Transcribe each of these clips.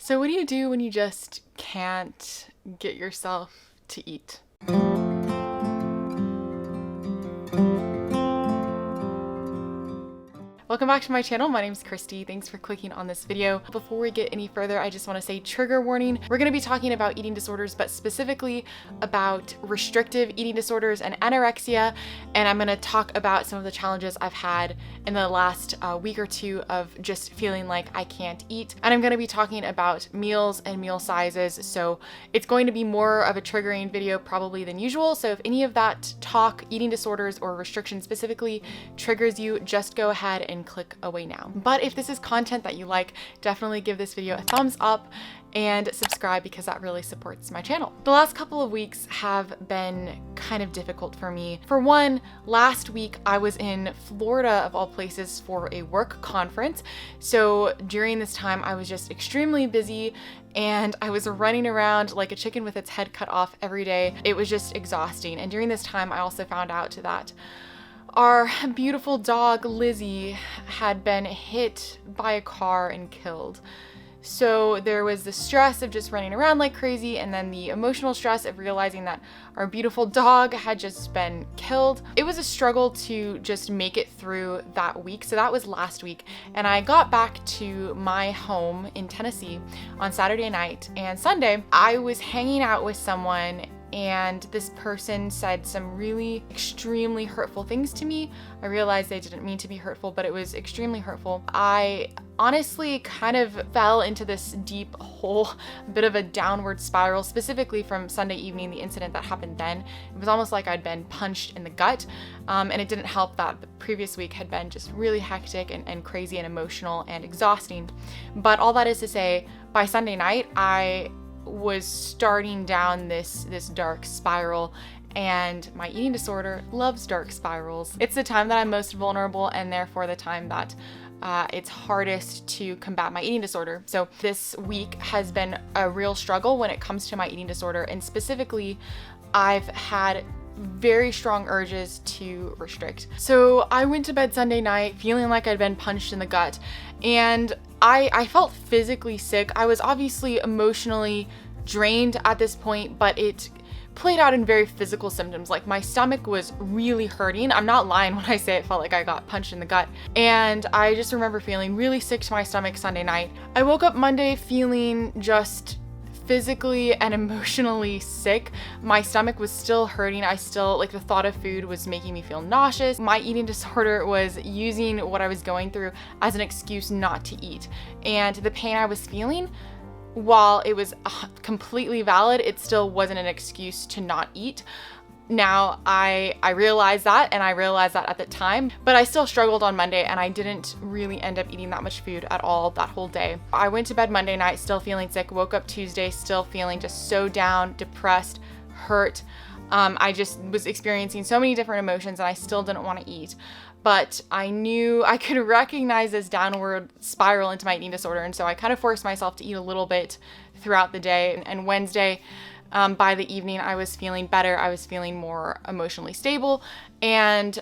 So what do you do when you just can't get yourself to eat? Welcome back to my channel. My name is Kristi. Thanks for clicking on this video. Before we get any further, I just want to say trigger warning. We're going to be talking about eating disorders, but specifically about restrictive eating disorders and anorexia. And I'm going to talk about some of the challenges I've had in the last week or two of just feeling like I can't eat. And I'm going to be talking about meals and meal sizes. So it's going to be more of a triggering video probably than usual. So if any of that talk, eating disorders or restriction specifically triggers you, just go ahead and click away now. But if this is content that you like, definitely give this video a thumbs up and subscribe because that really supports my channel. The last couple of weeks have been kind of difficult for me. For one, last week I was in Florida of all places for a work conference. So during this time I was just extremely busy and I was running around like a chicken with its head cut off every day. It was just exhausting. And during this time I also found out that our beautiful dog, Lizzie, had been hit by a car and killed. So there was the stress of just running around like crazy and then the emotional stress of realizing that our beautiful dog had just been killed. It was a struggle to just make it through that week. So that was last week. And I got back to my home in Tennessee on Saturday night, and Sunday I was hanging out with someone and this person said some really extremely hurtful things to me. I realized they didn't mean to be hurtful, but it was extremely hurtful. I honestly kind of fell into this deep hole, a bit of a downward spiral, specifically from Sunday evening, the incident that happened then. It was almost like I'd been punched in the gut, and it didn't help that the previous week had been just really hectic and crazy and emotional and exhausting. But all that is to say, by Sunday night, I was starting down this dark spiral, and my eating disorder loves dark spirals. It's the time that I'm most vulnerable and therefore the time that it's hardest to combat my eating disorder. So this week has been a real struggle when it comes to my eating disorder, and specifically I've had very strong urges to restrict. So I went to bed Sunday night feeling like I'd been punched in the gut, and I felt physically sick. I was obviously emotionally drained at this point, but it played out in very physical symptoms. Like my stomach was really hurting. I'm not lying when I say it felt like I got punched in the gut. And I just remember feeling really sick to my stomach Sunday night. I woke up Monday feeling just physically and emotionally sick. My stomach was still hurting. I still, like, the thought of food was making me feel nauseous. My eating disorder was using what I was going through as an excuse not to eat. And the pain I was feeling, while it was completely valid, it still wasn't an excuse to not eat. Now, I realized that, and I realized that at the time, but I still struggled on Monday, and I didn't really end up eating that much food at all that whole day. I went to bed Monday night still feeling sick, woke up Tuesday still feeling just so down, depressed, hurt. I just was experiencing so many different emotions, and I still didn't want to eat. But I knew I could recognize this downward spiral into my eating disorder, and so I kind of forced myself to eat a little bit throughout the day. And Wednesday, by the evening, I was feeling better. I was feeling more emotionally stable, and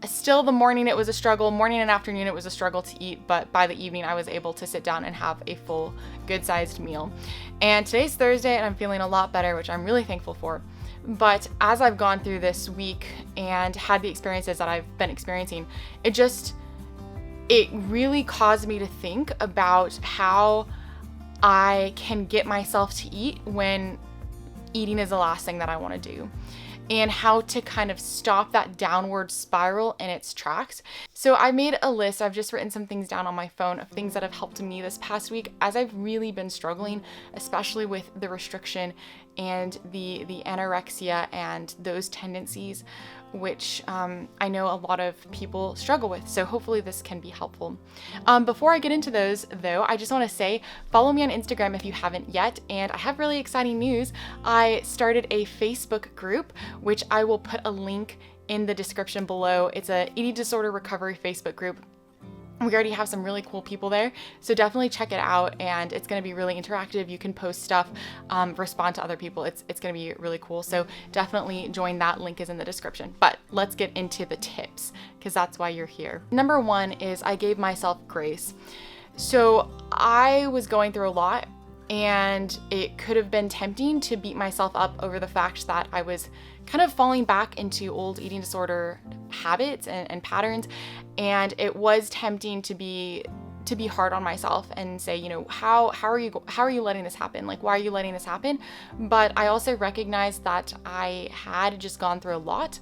still the morning it was a struggle. Morning and afternoon it was a struggle to eat, but by the evening I was able to sit down and have a full, good-sized meal. And today's Thursday, and I'm feeling a lot better, which I'm really thankful for. But as I've gone through this week and had the experiences that I've been experiencing, it really caused me to think about how I can get myself to eat when eating is the last thing that I want to do, and how to kind of stop that downward spiral in its tracks. So I made a list. I've just written some things down on my phone of things that have helped me this past week as I've really been struggling, especially with the restriction and the anorexia and those tendencies, which I know a lot of people struggle with. So hopefully this can be helpful. Before I get into those though, I just want to say, follow me on Instagram if you haven't yet. And I have really exciting news. I started a Facebook group, which I will put a link in the description below. It's a eating disorder recovery Facebook group. We already have some really cool people there, so definitely check it out, and it's going to be really interactive. You can post stuff, respond to other people. It's going to be really cool, so definitely join that. Link is in the description. But let's get into the tips, because that's why you're here. Number one is I gave myself grace. So I was going through a lot, and it could have been tempting to beat myself up over the fact that I was kind of falling back into old eating disorder habits and patterns. And it was tempting to be hard on myself and say, you know, how are you letting this happen? Like, why are you letting this happen? But I also recognized that I had just gone through a lot,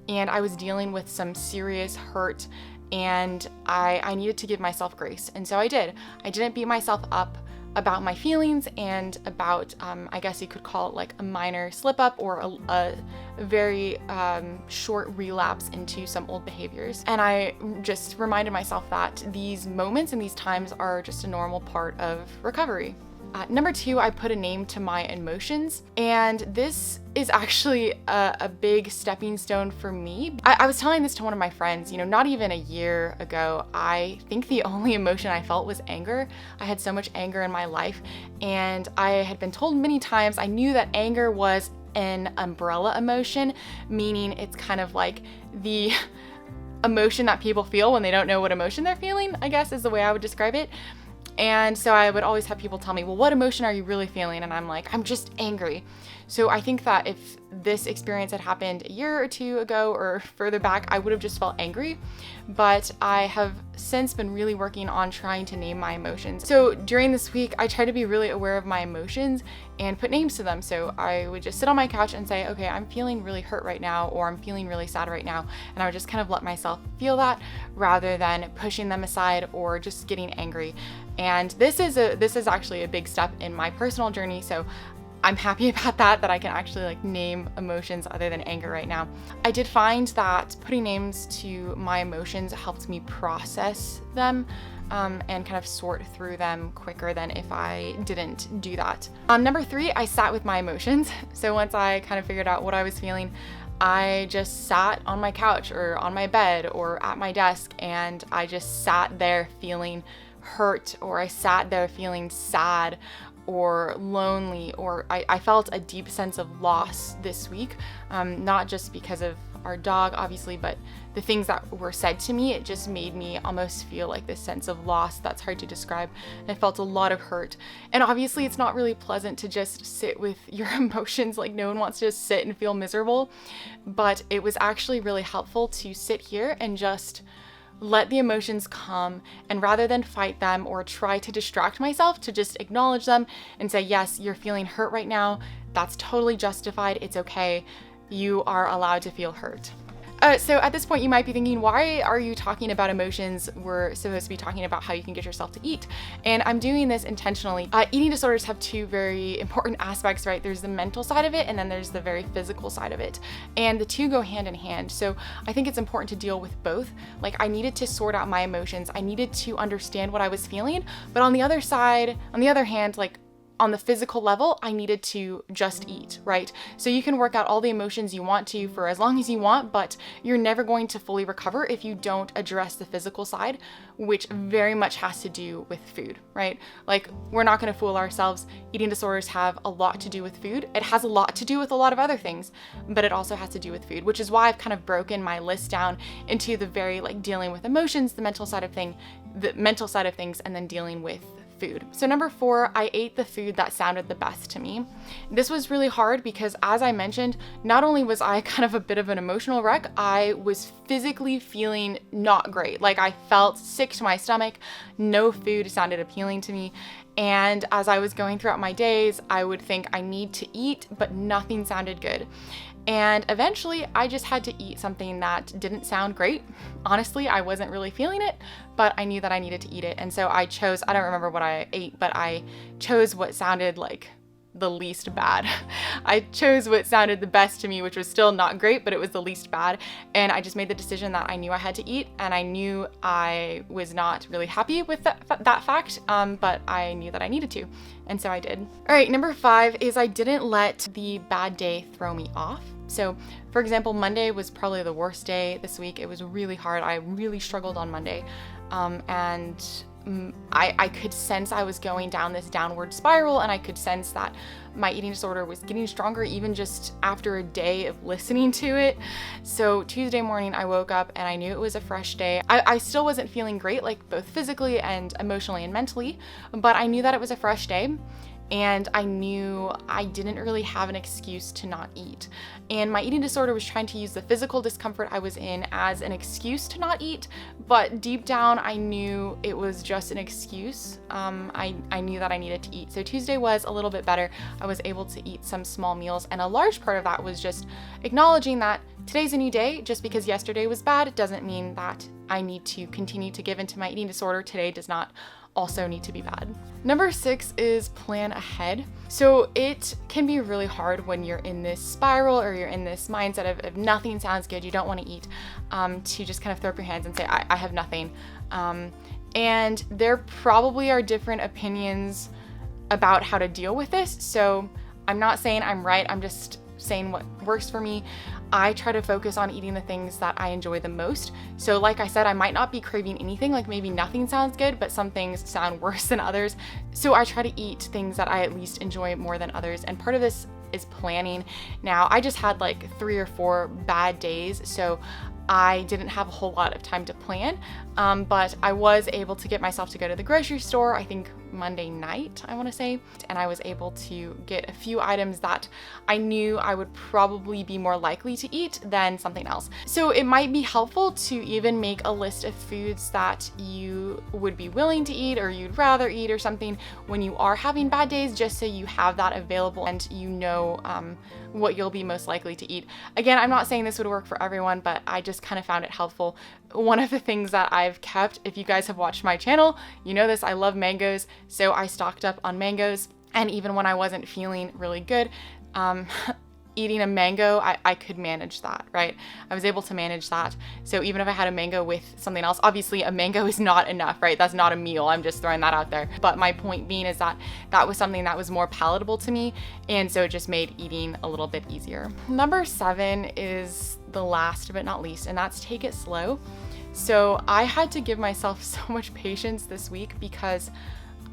and I was dealing with some serious hurt, and I needed to give myself grace. And so I did. I didn't beat myself up about my feelings and about, I guess you could call it like a minor slip up or a very short relapse into some old behaviors. And I just reminded myself that these moments and these times are just a normal part of recovery. Number 2, I put a name to my emotions, and this is actually a big stepping stone for me. I was telling this to one of my friends, you know, not even a year ago, I think the only emotion I felt was anger. I had so much anger in my life, and I had been told many times, I knew that anger was an umbrella emotion, meaning it's kind of like the emotion that people feel when they don't know what emotion they're feeling, I guess is the way I would describe it. And so I would always have people tell me, well, what emotion are you really feeling? And I'm like, I'm just angry. So I think that if this experience had happened a year or two ago or further back, I would have just felt angry. But I have since been really working on trying to name my emotions. So during this week, I try to be really aware of my emotions and put names to them. So I would just sit on my couch and say, okay, I'm feeling really hurt right now, or I'm feeling really sad right now. And I would just kind of let myself feel that rather than pushing them aside or just getting angry. And this is actually a big step in my personal journey. So I'm happy about that I can actually like name emotions other than anger right now. I did find that putting names to my emotions helped me process them and kind of sort through them quicker than if I didn't do that. Number 3, I sat with my emotions. So once I kind of figured out what I was feeling, I just sat on my couch or on my bed or at my desk, and I just sat there feeling hurt, or I sat there feeling sad or lonely, or I felt a deep sense of loss this week, not just because of our dog, obviously, but the things that were said to me. It just made me almost feel like this sense of loss that's hard to describe. And I felt a lot of hurt. And obviously it's not really pleasant to just sit with your emotions. Like, no one wants to just sit and feel miserable, but it was actually really helpful to sit here and just let the emotions come, and rather than fight them or try to distract myself, to just acknowledge them and say, yes, you're feeling hurt right now. That's totally justified. It's okay. You are allowed to feel hurt. So at this point, you might be thinking, why are you talking about emotions? We're supposed to be talking about how you can get yourself to eat. And I'm doing this intentionally. Eating disorders have two very important aspects, right? There's the mental side of it, and then there's the very physical side of it. And the two go hand in hand. So I think it's important to deal with both. Like, I needed to sort out my emotions. I needed to understand what I was feeling. But on the other hand, like, on the physical level, I needed to just eat, right? So you can work out all the emotions you want to for as long as you want, but you're never going to fully recover if you don't address the physical side, which very much has to do with food, right? Like, we're not going to fool ourselves. Eating disorders have a lot to do with food. It has a lot to do with a lot of other things, but it also has to do with food, which is why I've kind of broken my list down into the very, like, dealing with emotions, the mental side of things, and then dealing with food. So number 4, I ate the food that sounded the best to me. This was really hard because, as I mentioned, not only was I kind of a bit of an emotional wreck, I was physically feeling not great. Like, I felt sick to my stomach. No food sounded appealing to me. And as I was going throughout my days, I would think I need to eat, but nothing sounded good. And eventually I just had to eat something that didn't sound great. Honestly, I wasn't really feeling it, but I knew that I needed to eat it. And so I don't remember what I ate, but I chose what sounded like the least bad. I chose what sounded the best to me, which was still not great, but it was the least bad. And I just made the decision that I knew I had to eat, and I knew I was not really happy with that fact, but I knew that I needed to. And so I did. All right, number 5 is I didn't let the bad day throw me off. So, for example, Monday was probably the worst day this week. It was really hard. I really struggled on Monday. And I could sense I was going down this downward spiral, and I could sense that my eating disorder was getting stronger even just after a day of listening to it. So Tuesday morning I woke up and I knew it was a fresh day. I still wasn't feeling great, like both physically and emotionally and mentally, but I knew that it was a fresh day. And I knew I didn't really have an excuse to not eat. And my eating disorder was trying to use the physical discomfort I was in as an excuse to not eat, but deep down I knew it was just an excuse. I knew that I needed to eat. So Tuesday was a little bit better. I was able to eat some small meals, and a large part of that was just acknowledging that today's a new day. Just because yesterday was bad, it doesn't mean that I need to continue to give into my eating disorder. Today does not also need to be bad. Number 6 is plan ahead. So it can be really hard when you're in this spiral or you're in this mindset of if nothing sounds good, you don't want to eat, to just kind of throw up your hands and say, I have nothing. And there probably are different opinions about how to deal with this. So I'm not saying I'm right, I'm just saying what works for me. I try to focus on eating the things that I enjoy the most. So like I said, I might not be craving anything, like maybe nothing sounds good, but some things sound worse than others. So I try to eat things that I at least enjoy more than others. And part of this is planning. Now, I just had like 3 or 4 bad days, so I didn't have a whole lot of time to plan, but I was able to get myself to go to the grocery store, I think Monday night, I want to say, and I was able to get a few items that I knew I would probably be more likely to eat than something else. So it might be helpful to even make a list of foods that you would be willing to eat or you'd rather eat or something when you are having bad days, just so you have that available and you know what you'll be most likely to eat. Again, I'm not saying this would work for everyone, but I just kind of found it helpful. One of the things that I've kept, if you guys have watched my channel, you know this, I love mangoes. So I stocked up on mangoes, and even when I wasn't feeling really good, eating a mango, I could manage that, right? I was able to manage that. So even if I had a mango with something else, obviously a mango is not enough, right? That's not a meal. I'm just throwing that out there. But my point being is that that was something that was more palatable to me. And so it just made eating a little bit easier. Number 7 is the last but not least, and that's take it slow. So I had to give myself so much patience this week because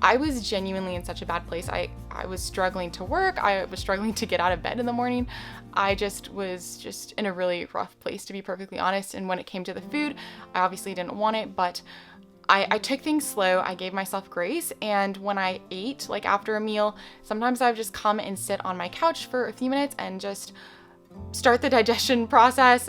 I was genuinely in such a bad place. I was struggling to work. I was struggling to get out of bed in the morning. I was just in a really rough place, to be perfectly honest. And when it came to the food, I obviously didn't want it, but I took things slow. I gave myself grace. And when I ate, like after a meal, sometimes I would just come and sit on my couch for a few minutes and just start the digestion process.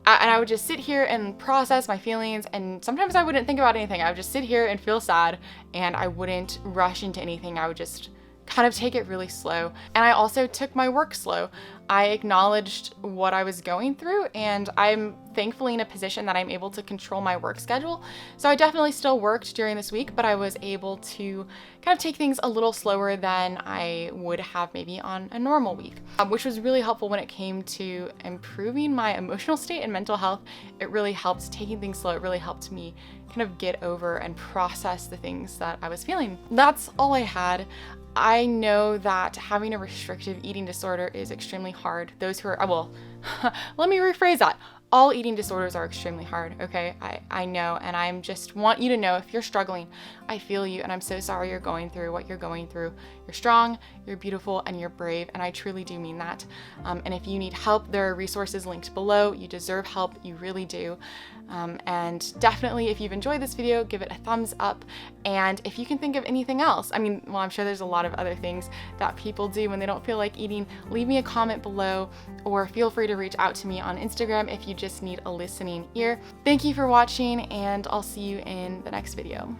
And I would just sit here and process my feelings, and sometimes I wouldn't think about anything. I would just sit here and feel sad, and I wouldn't rush into anything. I would just kind of take it really slow. And I also took my work slow. I acknowledged what I was going through, and I'm thankfully in a position that I'm able to control my work schedule. So I definitely still worked during this week, but I was able to kind of take things a little slower than I would have maybe on a normal week, which was really helpful when it came to improving my emotional state and mental health. It really helped taking things slow. It really helped me kind of get over and process the things that I was feeling. That's all I had. I know that having a restrictive eating disorder is extremely hard. Those who are, well, let me rephrase that. All eating disorders are extremely hard, okay? I know, and I'm just want you to know if you're struggling, I feel you, and I'm so sorry you're going through what you're going through. You're strong, you're beautiful, and you're brave, and I truly do mean that. And if you need help, there are resources linked below. You deserve help, you really do. And definitely, if you've enjoyed this video, give it a thumbs up. And if you can think of anything else, I mean, well, I'm sure there's a lot of other things that people do when they don't feel like eating, leave me a comment below, or feel free to reach out to me on Instagram if you just need a listening ear. Thank you for watching, and I'll see you in the next video.